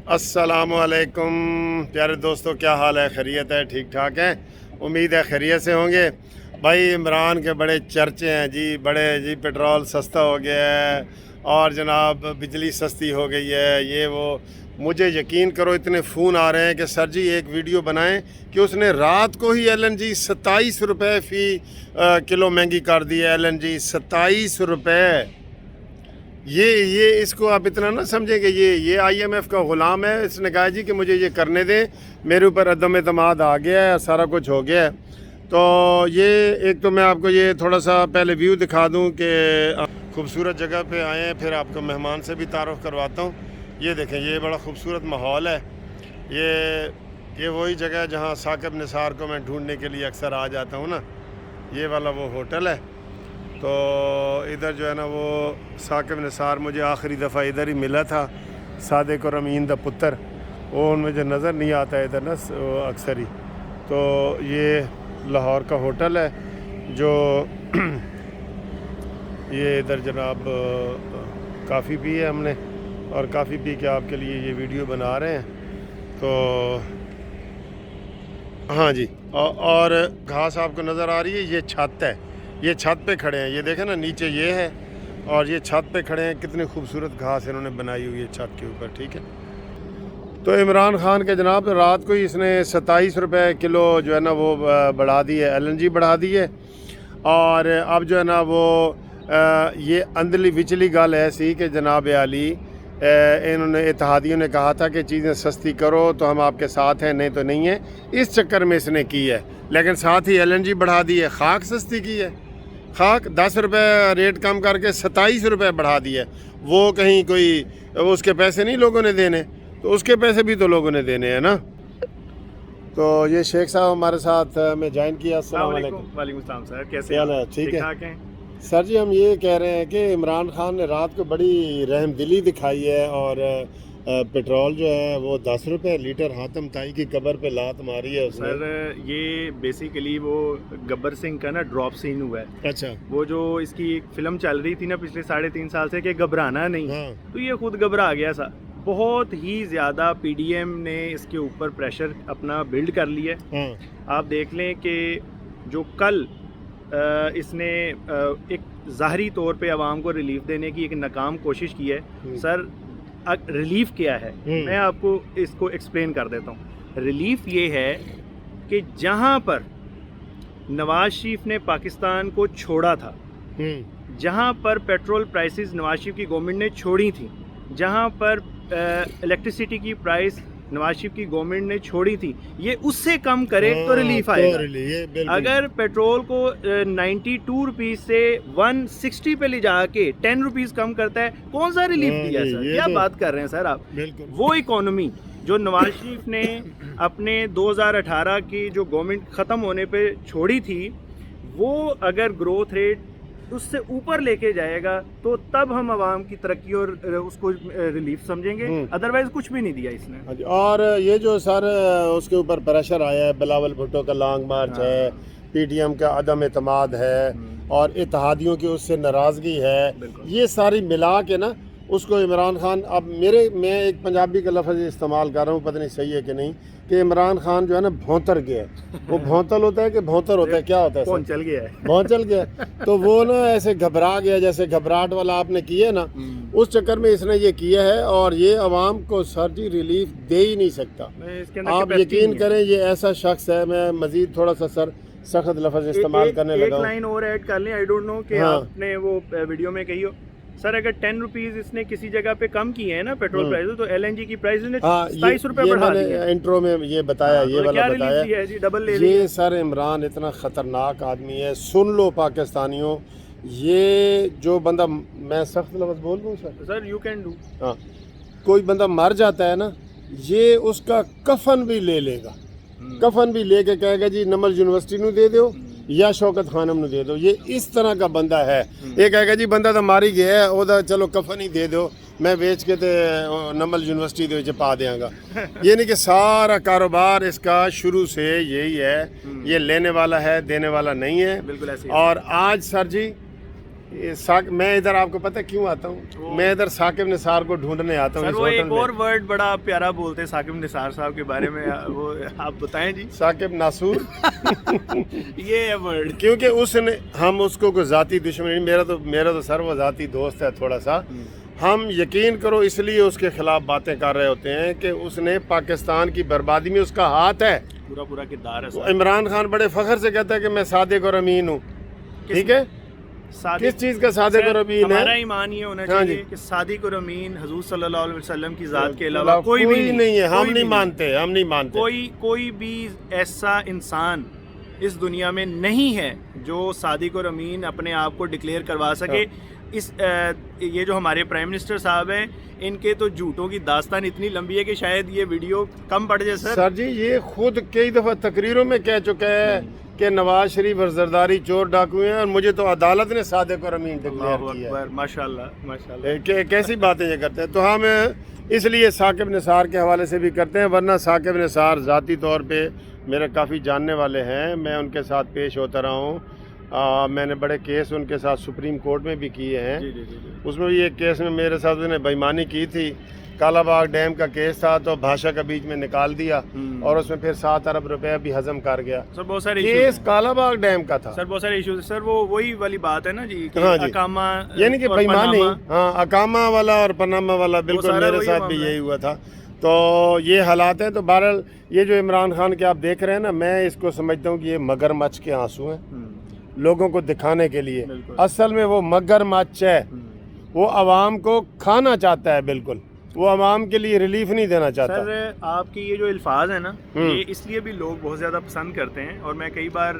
السلام علیکم پیارے دوستو، کیا حال ہے؟ خیریت ہے؟ ٹھیک ٹھاک ہیں؟ امید ہے خیریت سے ہوں گے۔ بھائی عمران کے بڑے چرچے ہیں جی، بڑے جی پیٹرول سستا ہو گیا ہے اور جناب بجلی سستی ہو گئی ہے، یہ وہ۔ مجھے یقین کرو اتنے فون آ رہے ہیں کہ سر جی ایک ویڈیو بنائیں کہ اس نے رات کو ہی ایل این جی 27 روپے فی کلو مہنگی کر دی ہے۔ ایل این جی 27 روپے۔ یہ اس کو آپ اتنا نہ سمجھیں کہ یہ آئی ایم ایف کا غلام ہے۔ اس نے کہا جی کہ مجھے یہ کرنے دیں، میرے اوپر عدم اعتماد آ گیا ہے، سارا کچھ ہو گیا ہے۔ تو یہ ایک تو میں آپ کو یہ تھوڑا سا پہلے ویو دکھا دوں کہ خوبصورت جگہ پہ آئے ہیں، پھر آپ کو مہمان سے بھی تعارف کرواتا ہوں۔ یہ دیکھیں، یہ بڑا خوبصورت ماحول ہے۔ یہ وہی جگہ ہے جہاں ثاقب نثار کو میں ڈھونڈنے کے لیے اکثر آ جاتا ہوں نا۔ یہ والا وہ ہوٹل ہے۔ تو ادھر جو ہے نا وہ ثاقب نثار مجھے آخری دفعہ ادھر ہی ملا تھا، صادق اور امین دا پتر۔ وہ مجھے نظر نہیں آتا ادھر نا اکثر ہی۔ تو یہ لاہور کا ہوٹل ہے جو یہ ادھر جناب کافی پی ہے ہم نے، اور کافی پی کے آپ کے لیے یہ ویڈیو بنا رہے ہیں۔ تو ہاں جی، اور گھاس آپ کو نظر آ رہی ہے، یہ چھت ہے، یہ چھت پہ کھڑے ہیں، یہ دیکھیں نا نیچے یہ ہے اور یہ چھت پہ کھڑے ہیں۔ کتنی خوبصورت گھاس انہوں نے بنائی ہوئی ہے چھت کے اوپر، ٹھیک ہے۔ تو عمران خان کے جناب رات کو ہی اس نے 27 روپے کلو جو ہے نا وہ بڑھا دی ہے، ایل این جی بڑھا دی ہے۔ اور اب جو ہے نا وہ یہ اندلی وچلی گل ایسی کہ جناب عالی انہوں نے اتحادیوں نے کہا تھا کہ چیزیں سستی کرو تو ہم آپ کے ساتھ ہیں، نہیں تو نہیں ہیں۔ اس چکر میں اس نے کی ہے، لیکن ساتھ ہی ایل این جی بڑھا دی ہے، خاک سستی کی ہے۔ خاک 10 روپے ریٹ کم کر کے 27 روپے بڑھا دی ہے۔ وہ کہیں کوئی اس کے پیسے نہیں لوگوں نے دینے، تو اس کے پیسے بھی تو لوگوں نے دینے ہیں نا۔ تو یہ شیخ صاحب ہمارے ساتھ میں جوائن کیا۔ السلام علیکم۔ وعلیکم السلام سر، کیسے ہیں؟ ٹھیک ہے ہیں سر جی۔ ہم یہ کہہ رہے ہیں کہ عمران خان نے رات کو بڑی رحم دلی دکھائی ہے اور پیٹرول جو ہے وہ 10 روپے لیٹر حاتم تائی کی قبر پہ لات ماری ہے اس نے۔ سر یہ بیسیکلی وہ گبر سنگھ کا نا ڈراپ سین ہوا ہے۔ اچھا، وہ جو اس کی ایک فلم چل رہی تھی نا پچھلے 3.5 سال سے کہ گھبرانا نہیں، ہاں تو یہ خود گھبرا گیا سا۔ بہت ہی زیادہ پی ڈی ایم نے اس کے اوپر پریشر اپنا بلڈ کر لیا ہے۔ ہاں آپ دیکھ لیں کہ جو کل اس نے ایک ظاہری طور پہ عوام کو ریلیف دینے کی ایک ناکام کوشش کی ہے۔ سر ریلیف کیا ہے، میں آپ کو اس کو ایکسپلین کر دیتا ہوں۔ ریلیف یہ ہے کہ جہاں پر نواز شریف نے پاکستان کو چھوڑا تھا، جہاں پر پیٹرول پرائسز نواز شریف کی گورنمنٹ نے چھوڑی تھی، جہاں پر الیکٹریسٹی کی پرائس نواز شریف کی گورنمنٹ نے چھوڑی تھی، یہ اس سے کم کرے تو ریلیف آئے گا۔ اگر پیٹرول کو 92 روپیز سے 160 پہ لے جا کے 10 روپیز کم کرتا ہے، کون سا ریلیف دیا ہے سر؟ کیا بات کر رہے ہیں سر آپ؟ وہ اکانومی جو نواز شریف نے اپنے 2018 کی جو گورنمنٹ ختم ہونے پہ چھوڑی تھی، وہ اگر گروتھ ریٹ اس سے اوپر لے کے جائے گا تو تب ہم عوام کی ترقی اور اس کو ریلیف سمجھیں گے، ادروائز کچھ بھی نہیں دیا اس نے۔ اور یہ جو سر اس کے اوپر پریشر آیا ہے، بلاول بھٹو کا لانگ مارچ ہے، پی ٹی ایم کا عدم اعتماد ہے اور اتحادیوں کی اس سے ناراضگی ہے، یہ ساری ملا کے نا اس کو عمران خان میں ایک پنجابی کا لفظ استعمال کر رہا ہوں، پتہ نہیں صحیح ہے کہ نہیں، کہ عمران خان جو ہے نا بھونتر گیا ہے۔ وہ بھونتل ہوتا ہے کہ بھونتر ہوتا ہے، کیا ہوتا ہے؟ کون چل گیا ہے؟ بھونچل گیا۔ تو وہ نا ایسے گھبرا گیا، جیسے گھبراہٹ والا آپ نے کیا نا، اس چکر میں اس نے یہ کیا ہے اور یہ عوام کو سر جی ریلیف دے ہی نہیں سکتا۔ آپ یقین کریں یہ ایسا شخص ہے، میں مزید تھوڑا سا سر سخت لفظ استعمال کرنے لگا ہوں۔ ایک لائن اور ایڈ کر لیں، آئی ڈونٹ نو کہ آپ نے وہ ویڈیو میں کہی ہو سر، اگر 10 روپیز اس نے کسی جگہ پہ کم کیے ہیں نا پیٹرول پرائز، تو ایل این جی کی پرائز نے 27 روپے بڑھا دی ہے۔ انٹرو میں یہ بتایا، یہ والا بتایا جی، ڈبل لے یہ سر عمران اتنا خطرناک آدمی ہے۔ سن لو پاکستانیوں، یہ جو بندہ، میں سخت لفظ بول دوں سر یو کین ڈو، ہاں، کوئی بندہ مر جاتا ہے نا، یہ اس کا کفن بھی لے لے گا، کفن بھی لے کے کہے گا جی نمل یونیورسٹی نو دے دو یا شوکت خانم نو دے دو۔ یہ اس طرح کا بندہ ہے۔ یہ کہے گا جی بندہ تو ماری گیا ہے، وہ چلو کفن ہی دے دو، میں بیچ کے تے نمل یونیورسٹی دے پا دیاں گا۔ یہ نہیں کہ سارا کاروبار اس کا شروع سے یہی ہے، یہ لینے والا ہے، دینے والا نہیں ہے۔ بالکل ایسے۔ اور آج سر جی میں ادھر آپ کو پتہ ہے کیوں آتا ہوں؟ میں ادھر ثاقب نثار کو ڈھونڈنے آتا ہوں. سر وہ ایک اور ورڈ بڑا پیارا بولتے ہیں ثاقب نثار صاحب کے بارے میں, وہ آپ بتائیں جی. ثاقب ناصور یہ ہے ورڈ. کیونکہ اس نے, ہم اس کو کوئی ذاتی دشمنی, میرا تو سر وہ ذاتی دوست ہے تھوڑا سا. ہم یقین کرو اس لیے اس کے خلاف باتیں کر رہے ہوتے ہیں کہ اس نے پاکستان کی بربادی میں اس کا ہاتھ ہے, پورا کردار ہے. عمران خان بڑے فخر سے کہتا ہے کہ میں صادق اور امین ہوں. ٹھیک ہے, کس چیز کا صادق اور امین ہے؟ ہمارا ایمان یہ ہونا چاہیے کہ صادق اور امین حضور صلی اللہ علیہ وسلم کی ذات کے علاوہ کوئی بھی نہیں ہے. ہم نہیں مانتے. کوئی بھی ایسا انسان اس دنیا میں نہیں ہے جو صادق اور امین اپنے آپ کو ڈکلیئر کروا سکے. یہ جو ہمارے پرائم منسٹر صاحب ہیں, ان کے تو جھوٹوں کی داستان اتنی لمبی ہے کہ شاید یہ ویڈیو کم پڑ جائے. سر جی یہ خود کئی دفعہ تقریروں میں کہہ چکا ہے کہ نواز شریف اور زرداری چور ڈاکو ہیں, اور مجھے تو عدالت نے صادق اور امین ڈکلیئر کیا ہے. ماشاءاللہ کیسی باتیں یہ کرتے ہیں. تو ہم اس لیے ثاقب نثار کے حوالے سے بھی کرتے ہیں, ورنہ ثاقب نثار ذاتی طور پہ میرے کافی جاننے والے ہیں, میں ان کے ساتھ پیش ہوتا رہا ہوں. میں نے بڑے کیس ان کے ساتھ سپریم کورٹ میں بھی کیے ہیں. اس میں بھی ایک کیس میں میرے ساتھ انہوں نے بےایمانی کی تھی. کالا باغ ڈیم کا کیس تھا تو بھاشا کا بیچ میں نکال دیا اور اس میں پھر 7 ارب روپے بھی ہزم کر گیا. سر بہت سارے کیس کالا باغ ڈیم کا تھا. سر بہت سارے ایشوز. سر وہ وہی والی بات ہے نا جی, اقامہ یعنی کہ بےایمانی, ہاں اقامہ والا اور پنامہ والا, بالکل میرے ساتھ بھی یہی ہوا تھا. تو یہ حالات ہیں. تو بہرحال یہ جو عمران خان کے آپ دیکھ رہے ہیں نا, میں اس کو سمجھتا ہوں کہ یہ مگر مچھ کے آنسو ہیں لوگوں کو دکھانے کے لیے. اصل میں وہ مگر مچھ ہے, وہ عوام کو کھانا چاہتا ہے, بالکل وہ عوام کے لیے ریلیف نہیں دینا چاہتا. سر آپ کی یہ جو الفاظ ہیں نا, یہ اس لیے بھی لوگ بہت زیادہ پسند کرتے ہیں, اور میں کئی بار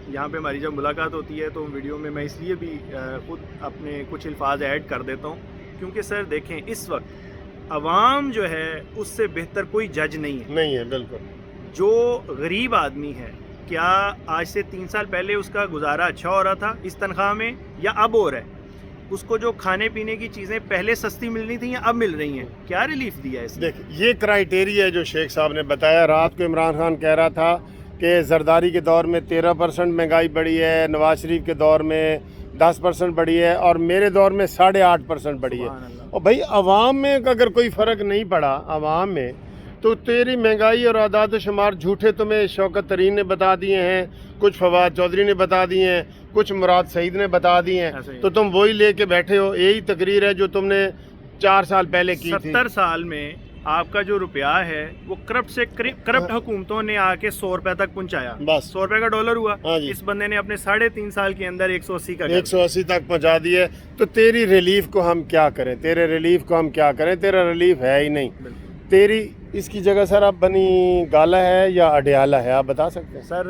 یہاں پہ ہماری جب ملاقات ہوتی ہے تو ویڈیو میں اس لیے بھی خود اپنے کچھ الفاظ ایڈ کر دیتا ہوں, کیونکہ سر دیکھیں اس وقت عوام جو ہے اس سے بہتر کوئی جج نہیں ہے. بالکل. جو غریب آدمی ہے, کیا آج سے 3 سال پہلے اس کا گزارا اچھا ہو رہا تھا اس تنخواہ میں, یا اب ہو رہا ہے؟ اس کو جو کھانے پینے کی چیزیں پہلے سستی ملنی تھیں یا اب مل رہی ہیں, کیا ریلیف دیا ہے اس نے؟ دیکھ, یہ کرائیٹیریا ہے جو شیخ صاحب نے بتایا. رات کو عمران خان کہہ رہا تھا کہ زرداری کے دور میں 13% مہنگائی بڑھی ہے, نواز شریف کے دور میں 10% بڑھی ہے, اور میرے دور میں 8.5% بڑھی ہے. اور بھائی عوام میں اگر کوئی فرق نہیں پڑا عوام میں, تو تیری مہنگائی اور اعداد و شمار جھوٹے تمہیں شوکت ترین نے بتا دیے ہیں, کچھ فواد چودھری نے بتا دیے ہیں, کچھ مراد سعید نے بتا دیے ہیں, تو تم وہی لے کے بیٹھے ہو. یہی تقریر ہے جو تم نے 4 سال پہلے کی تھی. 70 سال میں آپ کا جو روپیہ ہے وہ کرپٹ حکومتوں نے آ کے 100 روپے تک پہنچایا. بس 100 روپے کا ڈالر ہوا. اس بندے نے اپنے 3.5 سال کے اندر 180 تک پہنچا دیا. تو تیری ریلیف کو ہم کیا کریں, تیرا ریلیف ہے ہی نہیں. تیری اس کی جگہ سر اب بنی گالا ہے یا اڈیالہ ہے, آپ بتا سکتے ہیں؟ سر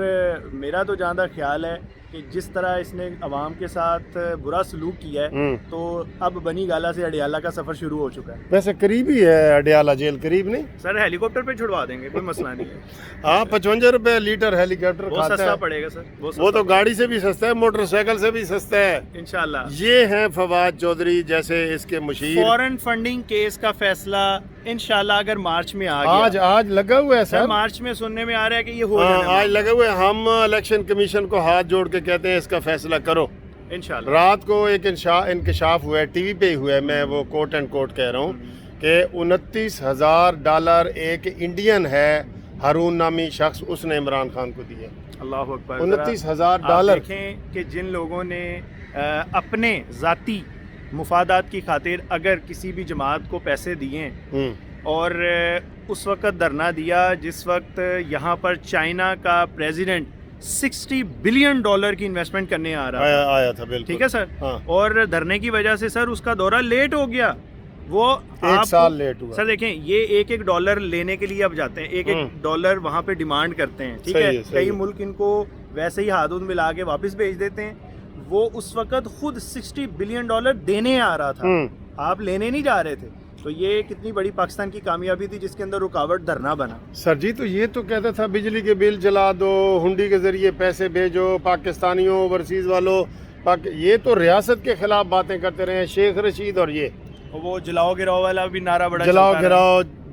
میرا تو جہاں تک خیال ہے کہ جس طرح اس نے عوام کے ساتھ برا سلوک کیا ہے, تو اب بنی گالا سے اڈیالہ کا سفر شروع ہو چکا ہے. ویسے قریب ہی ہے اڈیالہ جیل, قریب نہیں سر؟ ہیلی کاپٹر پہ چھڑوا دیں گے, کوئی مسئلہ نہیں ہے. ہاں 55 روپے لیٹر ہیلی کاپٹر بہت سستا پڑے گا سر. وہ تو گاڑی سے بھی سستا ہے, موٹر سائیکل سے بھی سستا ہے انشاءاللہ. یہ ہیں فواد چودھری جیسے اس کے مشیر. فورن فنڈنگ کیس کا فیصلہ انشاءاللہ اگر مارچ میں آ گیا, آج لگا ہوا ہے سر, مارچ میں سننے میں آ رہا ہے کہ یہ ہو جانا ہے. آج لگا ہوا ہے. ہم الیکشن کمیشن کو ہاتھ جوڑ کے کہتے ہیں اس کا فیصلہ کرو انشاءاللہ. رات کو ایک انکشاف ہوا ہے, ٹی وی پہ ہی ہوا ہے, میں وہ کوٹ اینڈ کوٹ کہہ رہا ہوں کہ $29,000 ایک انڈین ہے ہارون نامی شخص, اس نے عمران خان کو دیے. اللہ اکبر. $29,000. دیکھیں کہ جن لوگوں نے اپنے ذاتی مفادات کی خاطر اگر کسی بھی جماعت کو پیسے دیے اور اس وقت دھرنا دیا جس وقت یہاں پر چائنا کا پریزیڈنٹ $60 بلین کی انویسٹمنٹ کرنے آیا تھا, بالکل ٹھیک ہے سر, اور دھرنے کی وجہ سے سر اس کا دورہ لیٹ ہو گیا, وہ 1 سال لیٹ ہوا. سر دیکھیں یہ $1 لینے کے لیے اب جاتے ہیں, $1 وہاں پہ ڈیمانڈ کرتے ہیں, ٹھیک ہے. کئی ملک ان کو ویسے ہی ہاتھ ملا کے واپس بھیج دیتے ہیں. وہ اس وقت خود $60 بلین دینے آ رہا تھا, آپ لینے نہیں جا رہے تھے. تو یہ کتنی بڑی پاکستان کی کامیابی تھی جس کے اندر رکاوٹ دھرنا بنا. سر جی تو یہ تو کہتا تھا بجلی کے بل جلا دو, ہنڈی کے ذریعے پیسے بھیجو پاکستانیوں اوورسیز والوں, یہ تو ریاست کے خلاف باتیں کرتے رہے ہیں شیخ رشید. اور یہ وہ جلاؤ گراؤ والا بھی نعرہ بڑا جلاؤ گراؤ